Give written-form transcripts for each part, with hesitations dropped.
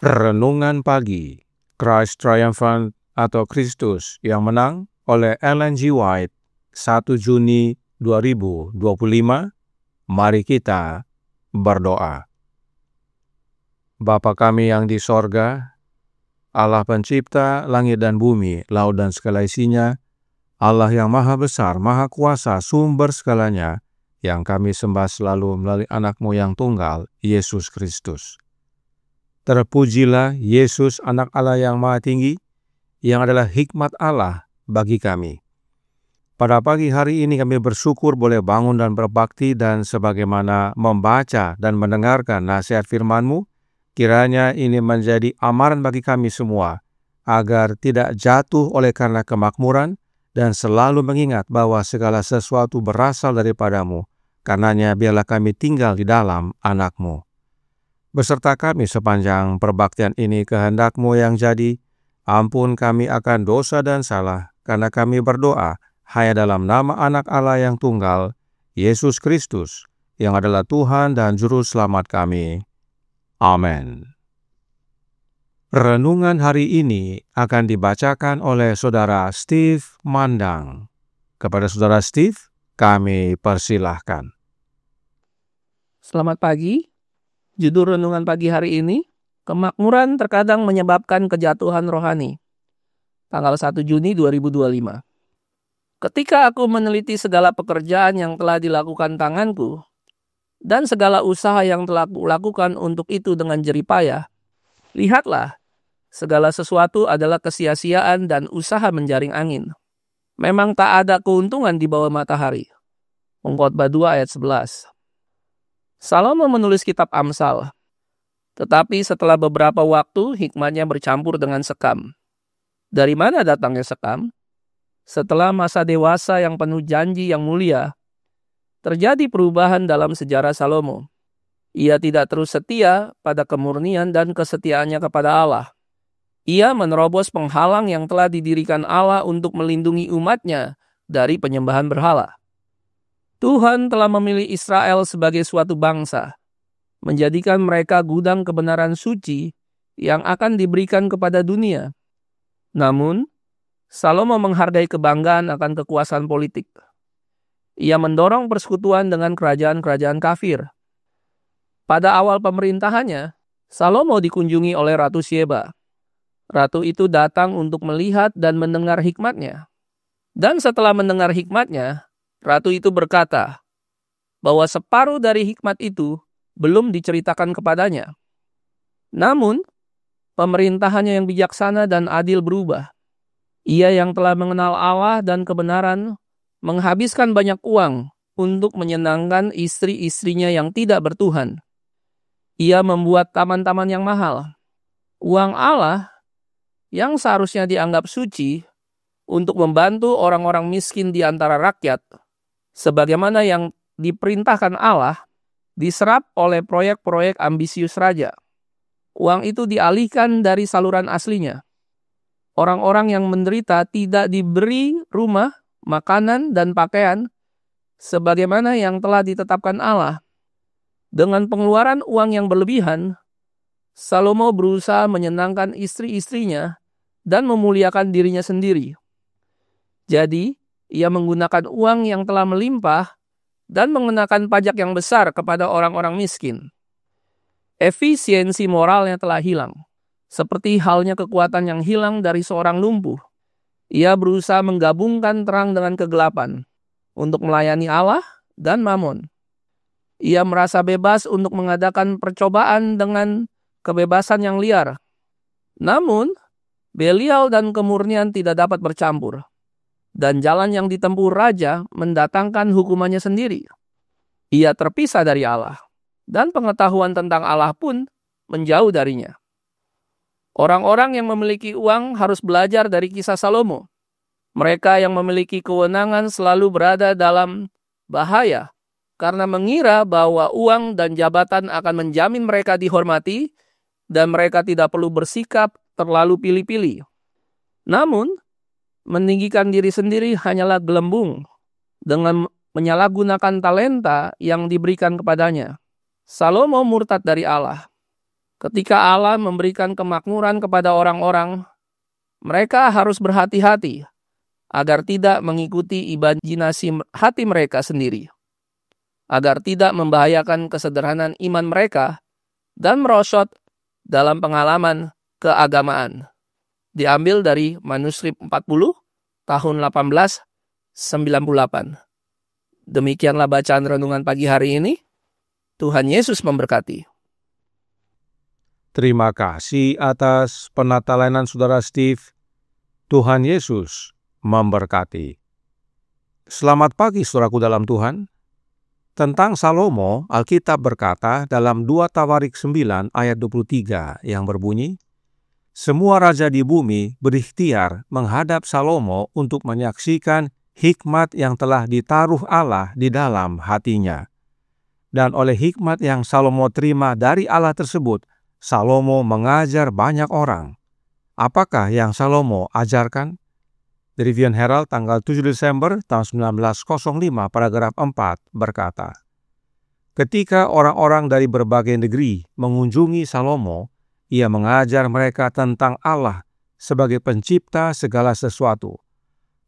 Renungan Pagi, Christ Triumphant atau Kristus yang Menang oleh Ellen G. White, 1 Juni 2025. Mari kita berdoa. Bapa kami yang di sorga, Allah pencipta langit dan bumi, laut dan segala isinya, Allah yang maha besar, maha kuasa, sumber segalanya, yang kami sembah selalu melalui anak-Mu yang tunggal, Yesus Kristus. Terpujilah Yesus, anak Allah yang maha tinggi, yang adalah hikmat Allah bagi kami. Pada pagi hari ini kami bersyukur boleh bangun dan berbakti, dan sebagaimana membaca dan mendengarkan nasihat firman-Mu, kiranya ini menjadi amaran bagi kami semua, agar tidak jatuh oleh karena kemakmuran, dan selalu mengingat bahwa segala sesuatu berasal daripada-Mu. Karenanya biarlah kami tinggal di dalam anak-Mu. Beserta kami sepanjang perbaktian ini, kehendak-Mu yang jadi. Ampun kami akan dosa dan salah, karena kami berdoa hanya dalam nama anak Allah yang tunggal, Yesus Kristus, yang adalah Tuhan dan Juru Selamat kami. Amin. Renungan hari ini akan dibacakan oleh Saudara Steve Mandang. Kepada Saudara Steve, kami persilahkan. Selamat pagi. Judul renungan pagi hari ini, kemakmuran terkadang menyebabkan kejatuhan rohani. Tanggal 1 Juni 2025. Ketika aku meneliti segala pekerjaan yang telah dilakukan tanganku, dan segala usaha yang telah kulakukan untuk itu dengan jeripayah, lihatlah, segala sesuatu adalah kesia-siaan dan usaha menjaring angin. Memang tak ada keuntungan di bawah matahari. Pengkhotbah 2 ayat 11. Salomo menulis kitab Amsal, tetapi setelah beberapa waktu hikmatnya bercampur dengan sekam. Dari mana datangnya sekam? Setelah masa dewasa yang penuh janji yang mulia, terjadi perubahan dalam sejarah Salomo. Ia tidak terus setia pada kemurnian dan kesetiaannya kepada Allah. Ia menerobos penghalang yang telah didirikan Allah untuk melindungi umatnya dari penyembahan berhala. Tuhan telah memilih Israel sebagai suatu bangsa, menjadikan mereka gudang kebenaran suci yang akan diberikan kepada dunia. Namun, Salomo menghargai kebanggaan akan kekuasaan politik. Ia mendorong persekutuan dengan kerajaan-kerajaan kafir. Pada awal pemerintahannya, Salomo dikunjungi oleh Ratu Syeba. Ratu itu datang untuk melihat dan mendengar hikmatnya. Dan setelah mendengar hikmatnya, Ratu itu berkata bahwa separuh dari hikmat itu belum diceritakan kepadanya. Namun, pemerintahannya yang bijaksana dan adil berubah. Ia yang telah mengenal Allah dan kebenaran menghabiskan banyak uang untuk menyenangkan istri-istrinya yang tidak bertuhan. Ia membuat taman-taman yang mahal. Uang Allah yang seharusnya dianggap suci untuk membantu orang-orang miskin di antara rakyat, sebagaimana yang diperintahkan Allah, diserap oleh proyek-proyek ambisius raja. Uang itu dialihkan dari saluran aslinya. Orang-orang yang menderita tidak diberi rumah makanan, dan pakaian sebagaimana yang telah ditetapkan Allah. Dengan pengeluaran uang yang berlebihan, Salomo berusaha menyenangkan istri-istrinya dan memuliakan dirinya sendiri. Jadi, ia menggunakan uang yang telah melimpah dan mengenakan pajak yang besar kepada orang-orang miskin. Efisiensi moralnya telah hilang, seperti halnya kekuatan yang hilang dari seorang lumpuh. Ia berusaha menggabungkan terang dengan kegelapan untuk melayani Allah dan Mamon. Ia merasa bebas untuk mengadakan percobaan dengan kebebasan yang liar. Namun, Belial dan kemurnian tidak dapat bercampur. Dan jalan yang ditempuh raja mendatangkan hukumannya sendiri. Ia terpisah dari Allah. Dan pengetahuan tentang Allah pun menjauh darinya. Orang-orang yang memiliki uang harus belajar dari kisah Salomo. Mereka yang memiliki kewenangan selalu berada dalam bahaya karena mengira bahwa uang dan jabatan akan menjamin mereka dihormati dan mereka tidak perlu bersikap terlalu pilih-pilih. Namun, meninggikan diri sendiri hanyalah gelembung dengan menyalahgunakan talenta yang diberikan kepadanya. Salomo murtad dari Allah. Ketika Allah memberikan kemakmuran kepada orang-orang, mereka harus berhati-hati agar tidak mengikuti imajinasi hati mereka sendiri, agar tidak membahayakan kesederhanaan iman mereka dan merosot dalam pengalaman keagamaan. Diambil dari manuskrip 40 tahun 1898. Demikianlah bacaan renungan pagi hari ini. Tuhan Yesus memberkati. Terima kasih atas penatalanan Saudara Steve. Tuhan Yesus memberkati. Selamat pagi saudaraku dalam Tuhan. Tentang Salomo, Alkitab berkata dalam 2 Tawarik 9 ayat 23 yang berbunyi, "Semua raja di bumi berikhtiar menghadap Salomo untuk menyaksikan hikmat yang telah ditaruh Allah di dalam hatinya. Dan oleh hikmat yang Salomo terima dari Allah tersebut, Salomo mengajar banyak orang." Apakah yang Salomo ajarkan? The Review and Herald tanggal 7 Desember tahun 1905 paragraf 4 berkata, "Ketika orang-orang dari berbagai negeri mengunjungi Salomo, ia mengajar mereka tentang Allah sebagai pencipta segala sesuatu.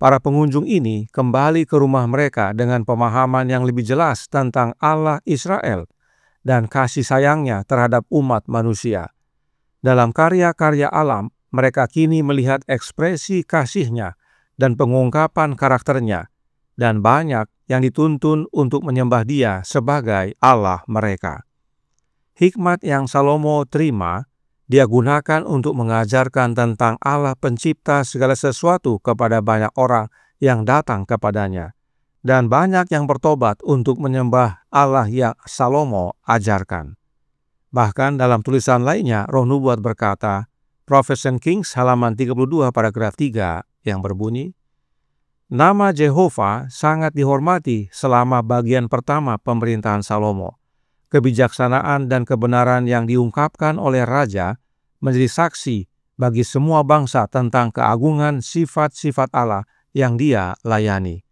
Para pengunjung ini kembali ke rumah mereka dengan pemahaman yang lebih jelas tentang Allah Israel dan kasih sayangnya terhadap umat manusia. Dalam karya-karya alam, mereka kini melihat ekspresi kasihnya dan pengungkapan karakternya, dan banyak yang dituntun untuk menyembah Dia sebagai Allah mereka." Hikmat yang Salomo terima, dia gunakan untuk mengajarkan tentang Allah pencipta segala sesuatu kepada banyak orang yang datang kepadanya, dan banyak yang bertobat untuk menyembah Allah yang Salomo ajarkan. Bahkan dalam tulisan lainnya, Roh Nubuat berkata, Prophets and Kings halaman 32 paragraf 3 yang berbunyi, "Nama Jehovah sangat dihormati selama bagian pertama pemerintahan Salomo. Kebijaksanaan dan kebenaran yang diungkapkan oleh raja menjadi saksi bagi semua bangsa tentang keagungan sifat-sifat Allah yang dia layani.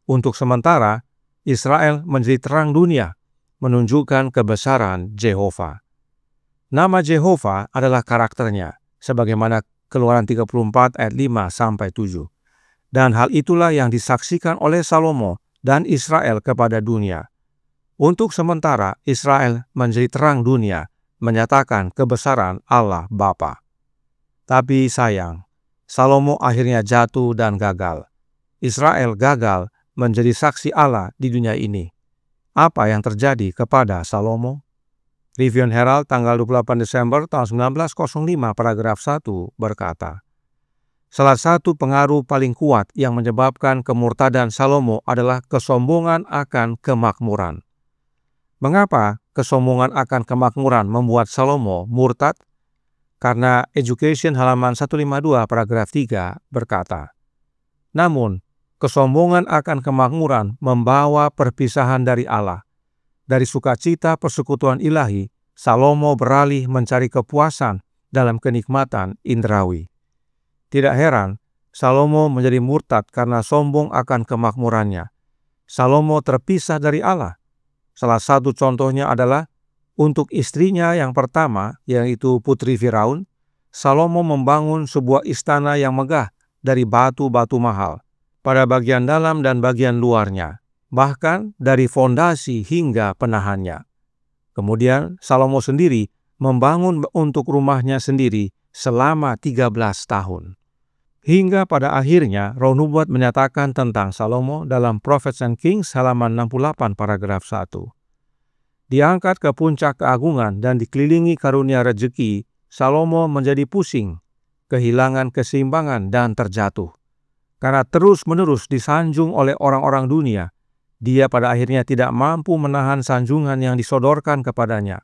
Untuk sementara, Israel menjadi terang dunia, menunjukkan kebesaran Jehovah." Nama Jehovah adalah karakternya, sebagaimana Keluaran 34 ayat 5-7. Dan hal itulah yang disaksikan oleh Salomo dan Israel kepada dunia. Untuk sementara, Israel menjadi terang dunia, menyatakan kebesaran Allah Bapa. Tapi sayang, Salomo akhirnya jatuh dan gagal. Israel gagal menjadi saksi Allah di dunia ini. Apa yang terjadi kepada Salomo? Review and Herald tanggal 28 Desember tahun 1905 paragraf 1 berkata, "Salah satu pengaruh paling kuat yang menyebabkan kemurtadan Salomo adalah kesombongan akan kemakmuran." Mengapa kesombongan akan kemakmuran membuat Salomo murtad? Karena Education halaman 152 paragraf 3 berkata, "Namun, kesombongan akan kemakmuran membawa perpisahan dari Allah. Dari sukacita persekutuan ilahi, Salomo beralih mencari kepuasan dalam kenikmatan indrawi." Tidak heran Salomo menjadi murtad karena sombong akan kemakmurannya. Salomo terpisah dari Allah. Salah satu contohnya adalah untuk istrinya yang pertama, yaitu Putri Firaun, Salomo membangun sebuah istana yang megah dari batu-batu mahal, pada bagian dalam dan bagian luarnya, bahkan dari fondasi hingga penahannya. Kemudian Salomo sendiri membangun untuk rumahnya sendiri selama 13 tahun. Hingga pada akhirnya Roh Nubuat menyatakan tentang Salomo dalam Prophets and Kings halaman 68 paragraf 1. Diangkat ke puncak keagungan dan dikelilingi karunia rejeki, Salomo menjadi pusing, kehilangan keseimbangan dan terjatuh. Karena terus-menerus disanjung oleh orang-orang dunia, dia pada akhirnya tidak mampu menahan sanjungan yang disodorkan kepadanya,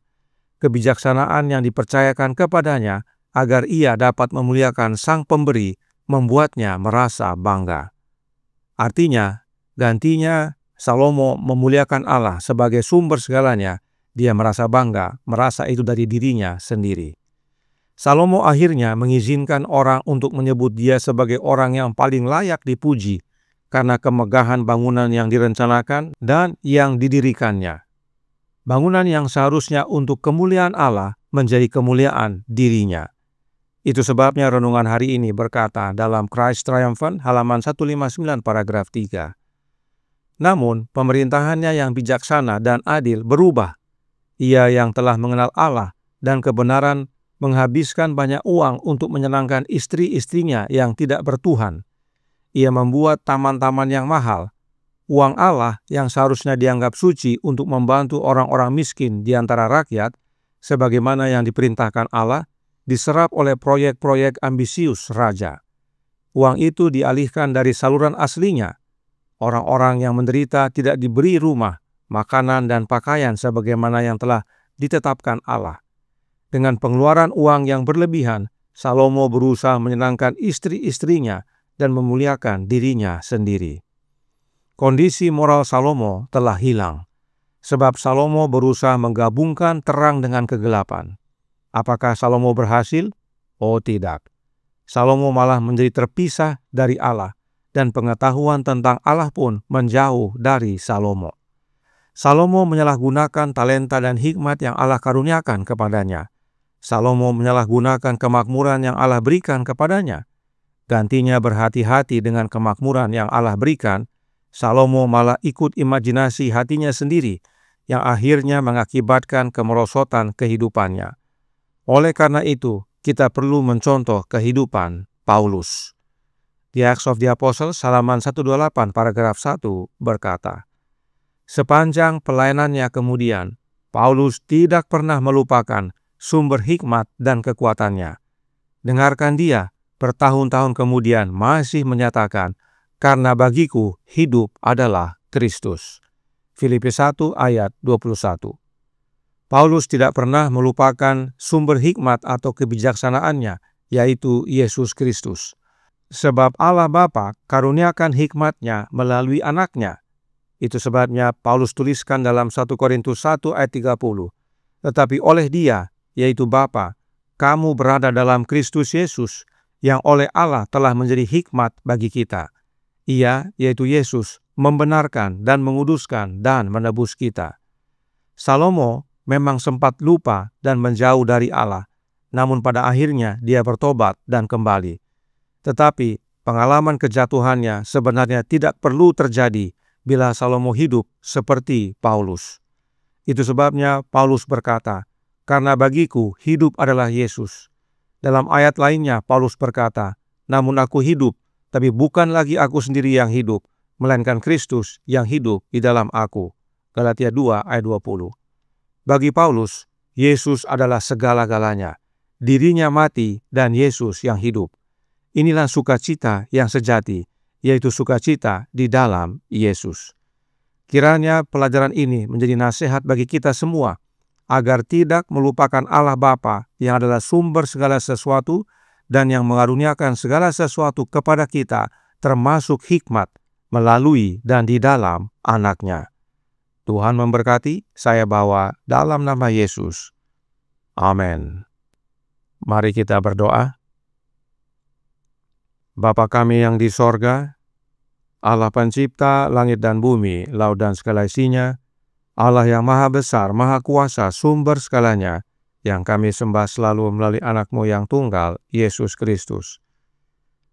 kebijaksanaan yang dipercayakan kepadanya agar ia dapat memuliakan Sang Pemberi, membuatnya merasa bangga. Artinya, gantinya Salomo memuliakan Allah sebagai sumber segalanya, dia merasa bangga, merasa itu dari dirinya sendiri. Salomo akhirnya mengizinkan orang untuk menyebut dia sebagai orang yang paling layak dipuji karena kemegahan bangunan yang direncanakan dan yang didirikannya. Bangunan yang seharusnya untuk kemuliaan Allah menjadi kemuliaan dirinya. Itu sebabnya renungan hari ini berkata dalam Christ Triumphant halaman 159 paragraf 3. Namun pemerintahannya yang bijaksana dan adil berubah. Ia yang telah mengenal Allah dan kebenaran menghabiskan banyak uang untuk menyenangkan istri-istrinya yang tidak bertuhan. Ia membuat taman-taman yang mahal. Uang Allah yang seharusnya dianggap suci untuk membantu orang-orang miskin di antara rakyat, sebagaimana yang diperintahkan Allah, diserap oleh proyek-proyek ambisius raja. Uang itu dialihkan dari saluran aslinya. Orang-orang yang menderita tidak diberi rumah, makanan, dan pakaian sebagaimana yang telah ditetapkan Allah. Dengan pengeluaran uang yang berlebihan, Salomo berusaha menyenangkan istri-istrinya dan memuliakan dirinya sendiri. Kondisi moral Salomo telah hilang, sebab Salomo berusaha menggabungkan terang dengan kegelapan. Apakah Salomo berhasil? Oh tidak. Salomo malah menjadi terpisah dari Allah, dan pengetahuan tentang Allah pun menjauh dari Salomo. Salomo menyalahgunakan talenta dan hikmat yang Allah karuniakan kepadanya. Salomo menyalahgunakan kemakmuran yang Allah berikan kepadanya. Gantinya berhati-hati dengan kemakmuran yang Allah berikan, Salomo malah ikut imajinasi hatinya sendiri, yang akhirnya mengakibatkan kemerosotan kehidupannya. Oleh karena itu, kita perlu mencontoh kehidupan Paulus. The Acts of the Apostles halaman 128 paragraf 1 berkata, sepanjang pelayanannya kemudian, Paulus tidak pernah melupakan sumber hikmat dan kekuatannya. Dengarkan dia, bertahun-tahun kemudian masih menyatakan, karena bagiku hidup adalah Kristus. Filipi 1 ayat 21. Paulus tidak pernah melupakan sumber hikmat atau kebijaksanaannya, yaitu Yesus Kristus. Sebab Allah Bapa karuniakan hikmat-Nya melalui anaknya. Itu sebabnya Paulus tuliskan dalam 1 Korintus 1 ayat 30. Tetapi oleh Dia, yaitu Bapa, kamu berada dalam Kristus Yesus, yang oleh Allah telah menjadi hikmat bagi kita. Ia, yaitu Yesus, membenarkan dan menguduskan dan menebus kita. Salomo memang sempat lupa dan menjauh dari Allah, namun pada akhirnya dia bertobat dan kembali. Tetapi pengalaman kejatuhannya sebenarnya tidak perlu terjadi bila Salomo hidup seperti Paulus. Itu sebabnya Paulus berkata, karena bagiku hidup adalah Yesus. Dalam ayat lainnya Paulus berkata, namun aku hidup, tapi bukan lagi aku sendiri yang hidup, melainkan Kristus yang hidup di dalam aku. Galatia 2 ayat 20. Bagi Paulus, Yesus adalah segala-galanya. Dirinya mati dan Yesus yang hidup. Inilah sukacita yang sejati, yaitu sukacita di dalam Yesus. Kiranya pelajaran ini menjadi nasihat bagi kita semua, agar tidak melupakan Allah Bapa yang adalah sumber segala sesuatu dan yang mengaruniakan segala sesuatu kepada kita, termasuk hikmat, melalui dan di dalam anak-Nya. Tuhan memberkati, saya bawa dalam nama Yesus. Amin. Mari kita berdoa. Bapa kami yang di sorga, Allah pencipta langit dan bumi, laut dan segala isinya, Allah yang maha besar, maha kuasa, sumber segalanya, yang kami sembah selalu melalui anak-Mu yang tunggal, Yesus Kristus.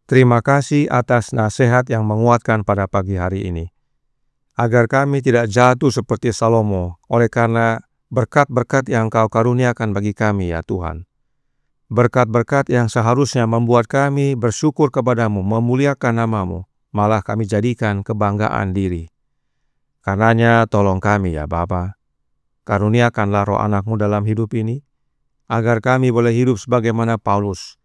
Terima kasih atas nasihat yang menguatkan pada pagi hari ini, agar kami tidak jatuh seperti Salomo, oleh karena berkat-berkat yang Kau karuniakan bagi kami, ya Tuhan. Berkat-berkat yang seharusnya membuat kami bersyukur kepadamu, memuliakan nama-Mu, malah kami jadikan kebanggaan diri. Karenanya tolong kami ya Bapa, karuniakanlah roh anak-Mu dalam hidup ini, agar kami boleh hidup sebagaimana Paulus,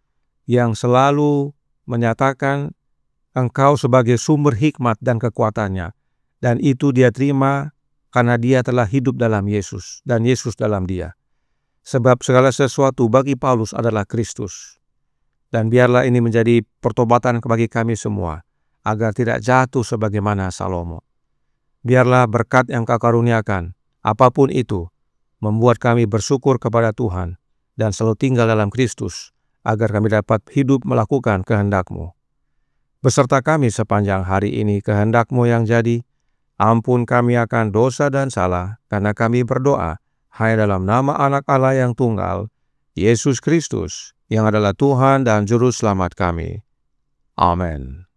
yang selalu menyatakan Engkau sebagai sumber hikmat dan kekuatannya, dan itu dia terima karena dia telah hidup dalam Yesus, dan Yesus dalam dia. Sebab segala sesuatu bagi Paulus adalah Kristus. Dan biarlah ini menjadi pertobatan bagi kami semua, agar tidak jatuh sebagaimana Salomo. Biarlah berkat yang Kau karuniakan, apapun itu, membuat kami bersyukur kepada Tuhan, dan selalu tinggal dalam Kristus, agar kami dapat hidup melakukan kehendak-Mu. Beserta kami sepanjang hari ini kehendak-Mu yang jadi, ampun kami akan dosa dan salah, karena kami berdoa hanya dalam nama Anak Allah yang tunggal, Yesus Kristus, yang adalah Tuhan dan Juru Selamat kami. Amin.